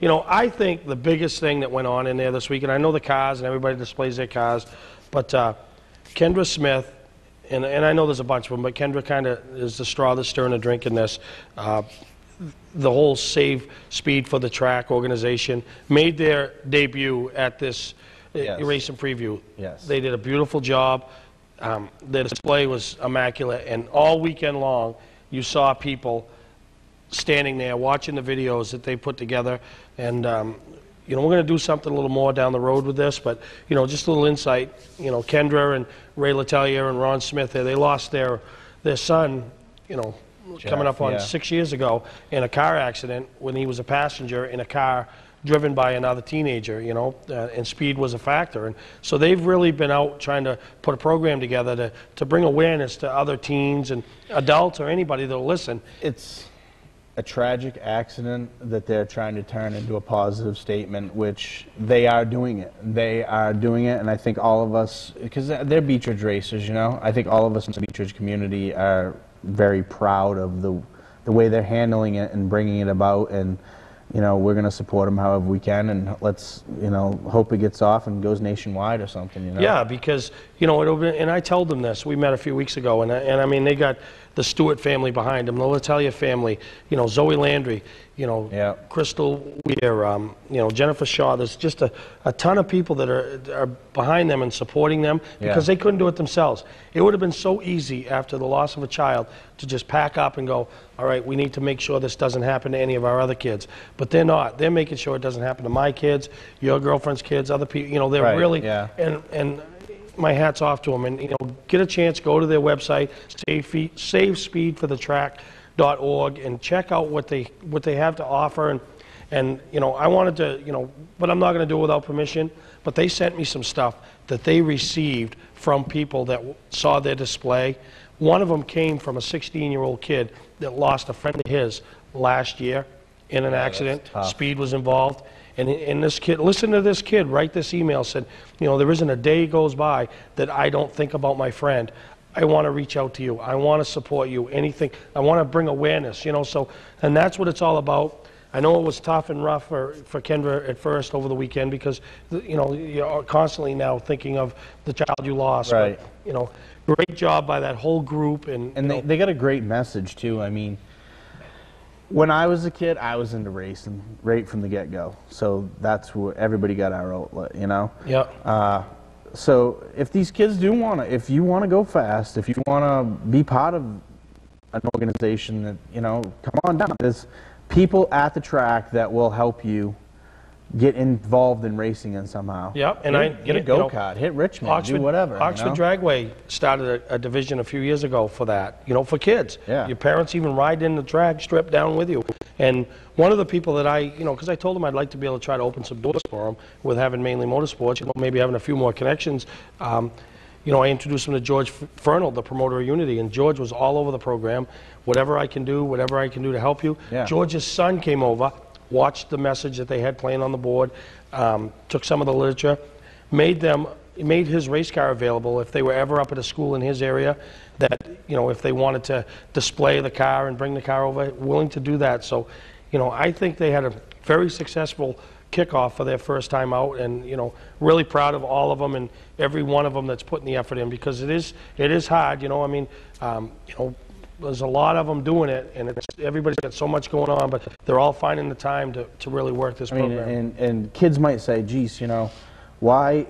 you know, I think the biggest thing that went on in there this week, and I know the cars and everybody displays their cars, but Kendra Smith, and I know there's a bunch of them, but Kendra kind of is the straw that's stirring the drink in this. The whole Save Speed for the Track organization made their debut at this racing preview. Yes. They did a beautiful job. Their display was immaculate, and all weekend long you saw people standing there watching the videos that they put together. And you know, we're going to do something a little more down the road with this, but you know, just a little insight. You know, Kendra and Ray Letelier and Ron Smith, they lost their son, you know, Jeff, coming up on 6 years ago in a car accident when he was a passenger in a car driven by another teenager, you know, and speed was a factor. And so they've really been out trying to put a program together to bring awareness to other teens and adults or anybody that'll listen. It's a tragic accident that they're trying to turn into a positive statement, which they are doing it. They are doing it, and I think all of us, because they're Beech Ridge racers, you know, I think all of us in the Beech Ridge community are very proud of the way they're handling it and bringing it about, and you know, we're going to support them however we can, and let's, you know, hope it gets off and goes nationwide or something, you know. Yeah, because, you know, and I told them this. We met a few weeks ago, and I mean, they got the Stewart family behind them, the Letelier family, you know, Zoe Landry, you know, Crystal Weir, you know, Jennifer Shaw. There's just a ton of people that are behind them and supporting them because they couldn't do it themselves. It would have been so easy after the loss of a child to just pack up and go, all right, we need to make sure this doesn't happen to any of our other kids. But they're not. They're making sure it doesn't happen to my kids, your girlfriend's kids, other people. You know, they're really, and my hat's off to them. And, you know, get a chance, go to their website, SaveSpeedForTheTrack.org, and check out what they have to offer. And you know, I wanted to, you know, but I'm not going to do it without permission. But they sent me some stuff that they received from people that saw their display. One of them came from a 16-year-old kid that lost a friend of his last year in an accident. Speed was involved. And this kid, listen to this kid write this email, said, you know, there isn't a day goes by that I don't think about my friend. I want to reach out to you. I want to support you. Anything. I want to bring awareness, you know. So, and that's what it's all about. I know it was tough and rough for Kendra at first over the weekend because, you know, you're constantly now thinking of the child you lost. Right. But, you know, great job by that whole group. And they got a great message, too. I mean, when I was a kid, I was into racing right from the get-go. So that's where everybody got our outlet, you know? Yeah. So if these kids do want to, if you want to go fast, if you want to be part of an organization that, you know, come on down. There's people at the track that will help you get involved in racing in somehow. Yeah, and get a go-kart, hit Richmond, do whatever. Oxford Dragway started a division a few years ago for that, you know, for kids. Yeah. Your parents even ride in the drag strip down with you. And one of the people that you know, because I told them I'd like to be able to try to open some doors for them with having Mainely Motor Sports, you know, maybe having a few more connections. You know, I introduced him to George Fernald, the promoter of Unity, and George was all over the program. Whatever I can do to help you. Yeah. George's son came over, watched the message that they had playing on the board, took some of the literature, made his race car available if they were ever up at a school in his area that, you know, if they wanted to display the car and bring the car over, willing to do that. So, you know, I think they had a very successful kickoff for their first time out, and, you know, really proud of all of them and every one of them that's putting the effort in, because it is hard, you know. I mean, you know, there's a lot of them doing it, and everybody's got so much going on, but they're all finding the time to really work this program. And kids might say, geez, you know, why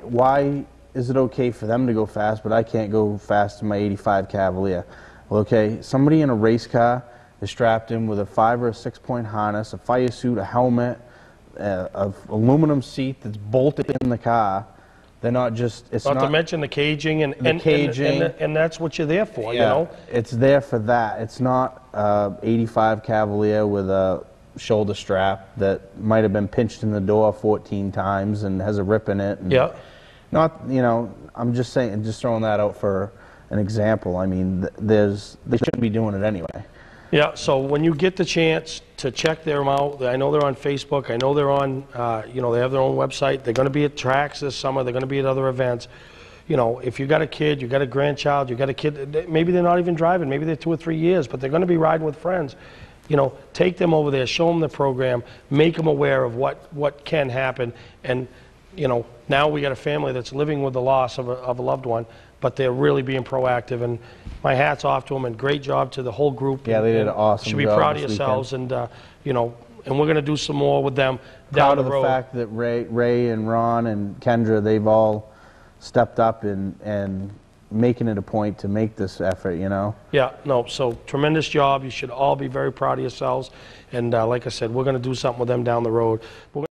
is it okay for them to go fast, but I can't go fast in my 85 Cavalier? Well, okay, somebody in a race car is strapped in with a 5 or a 6 point harness, a fire suit, a helmet, an aluminum seat that's bolted in the car. They're not just, it's not to mention the caging and that's what you're there for, you know? It's there for that. It's not 85 Cavalier with a shoulder strap that might have been pinched in the door 14 times and has a rip in it. And not, you know, I'm just saying, just throwing that out for an example. I mean, they shouldn't be doing it anyway. Yeah, so when you get the chance to check them out, I know they're on Facebook, I know they're on, you know, they have their own website. They're going to be at tracks this summer, they're going to be at other events. You know, if you got a kid, you got a grandchild, you got a kid, maybe they're not even driving, maybe they're 2 or 3 years, but they're going to be riding with friends. you know, take them over there, show them the program, make them aware of what can happen. And, you know, now we got a family that's living with the loss of a loved one, but they're really being proactive. And my hat's off to them, and great job to the whole group. Yeah, they did an awesome job. You should be proud of this yourselves, weekend. and, you know, and we're going to do some more with them Proud down the of road. the fact that Ray and Ron and Kendra, they've all stepped up and making it a point to make this effort, you know? Yeah, no, so tremendous job. You should all be very proud of yourselves. And like I said, we're going to do something with them down the road.